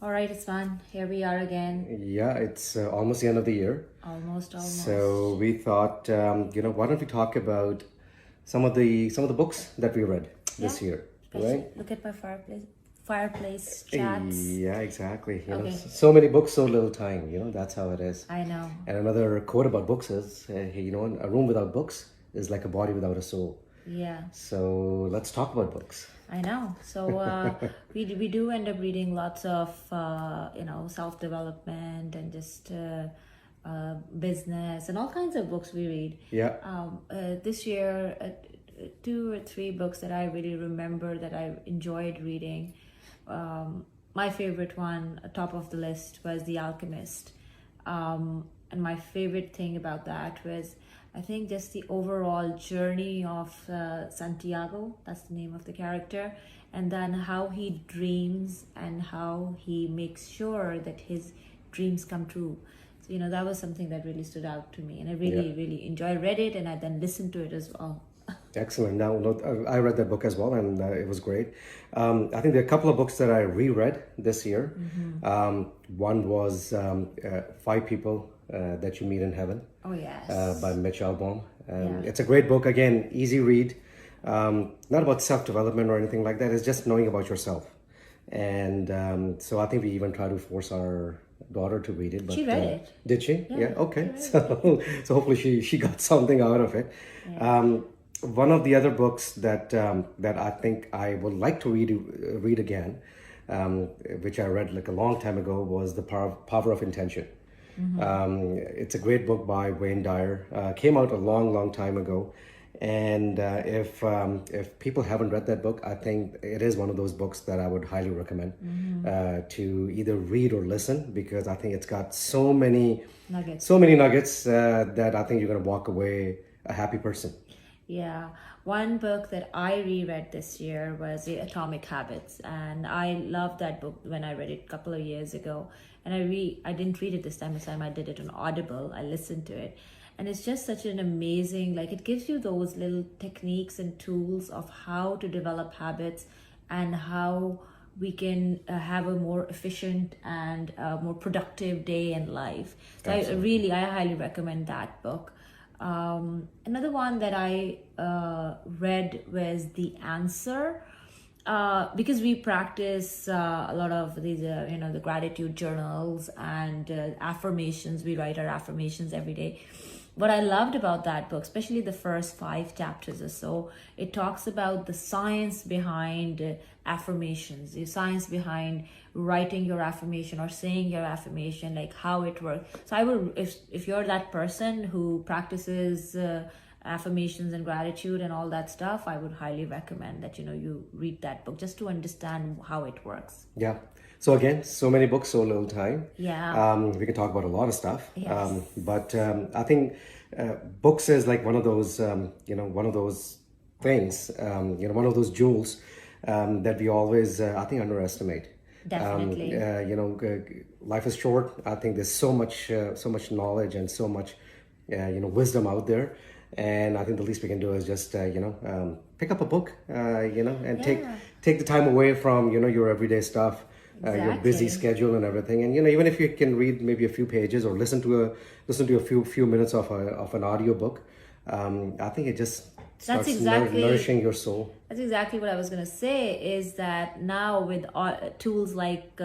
All right, Isman, here we are again. Yeah, it's almost the end of the year. Almost. So we thought, why don't we talk about some of the books that we read Yeah. this year, Especially right? look at my fireplace chats. Yeah, exactly. Okay. So many books, so little time. That's how it is. I know. And another quote about books is, a room without books is like a body without a soul. Yeah, So let's talk about books. I know. So we do end up reading lots of self development and just business and all kinds of books we read. Yeah. This year, two or three books that I really remember that I enjoyed reading. My favorite one, top of the list, was The Alchemist. And my favorite thing about that was, I think, just the overall journey of Santiago, that's the name of the character, and then how he dreams and how he makes sure that his dreams come true. So, that was something that really stood out to me. And I really, Yeah. really enjoyed, read it, and I then listened to it as well. Excellent. Now, look, I read that book as well, and it was great. I think there are a couple of books that I reread this year. One was Five People That You Meet in Heaven Oh, yes. by Mitch Albom. Yeah. It's a great book. Again, easy read. Not about self-development or anything like that. It's just knowing about yourself. And so I think we even try to force our daughter to read it. But, She read it. Did she? Yeah, Okay. she read So hopefully she got something out of it. One of the other books that I think I would like to read again, which I read like a long time ago, was The Power of Intention. It's a great book by Wayne Dyer. Came out a long time ago, and if people haven't read that book, I think it is one of those books that I would highly recommend to either read or listen, because I think it's got so many Nuggets. that I think you're gonna walk away a happy person. Yeah, one book that I reread this year was The Atomic Habits, and I loved that book when I read it a couple of years ago. And I didn't read it this time I did it on Audible. I listened to it, and it's just such an amazing, like, it gives you those little techniques and tools of how to develop habits and how we can have a more efficient and more productive day in life. So I highly recommend that book. Another one that I read was The Answer, because we practice a lot of these, the gratitude journals and affirmations. We write our affirmations every day. What I loved about that book, especially the first 5 chapters or so, it talks about the science behind affirmations, the science behind writing your affirmation or saying your affirmation, like how it works. So I will, if you're that person who practices affirmations and gratitude and all that stuff, I would highly recommend that you read that book just to understand how it works. Yeah. So again, so many books, so little time. Yeah. We can talk about a lot of stuff. Yes. But I think books is like one of those, one of those things, one of those jewels that we always, I think, underestimate. Definitely. Life is short. I think there's so much knowledge and so much, wisdom out there. And I think the least we can do is just, pick up a book, and take the time away from, your everyday stuff, your busy Exactly. schedule and everything. And, even if you can read maybe a few pages or listen to a few minutes of an audio book, I think it just starts nourishing your soul. That's exactly what I was going to say, is that now with tools like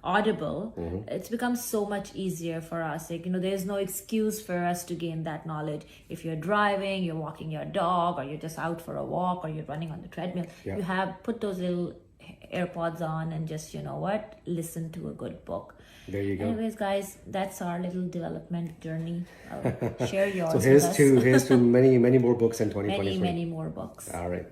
Audible, it's become so much easier for us. Like, there's no excuse for us to gain that knowledge. If you're driving, you're walking your dog, or you're just out for a walk, or you're running on the treadmill, Yeah. you have put those little AirPods on and just, listen to a good book. There you go. Anyways, guys, that's our little development journey. Share yours So with us. here's to many more books in 2023. Many more books. All right.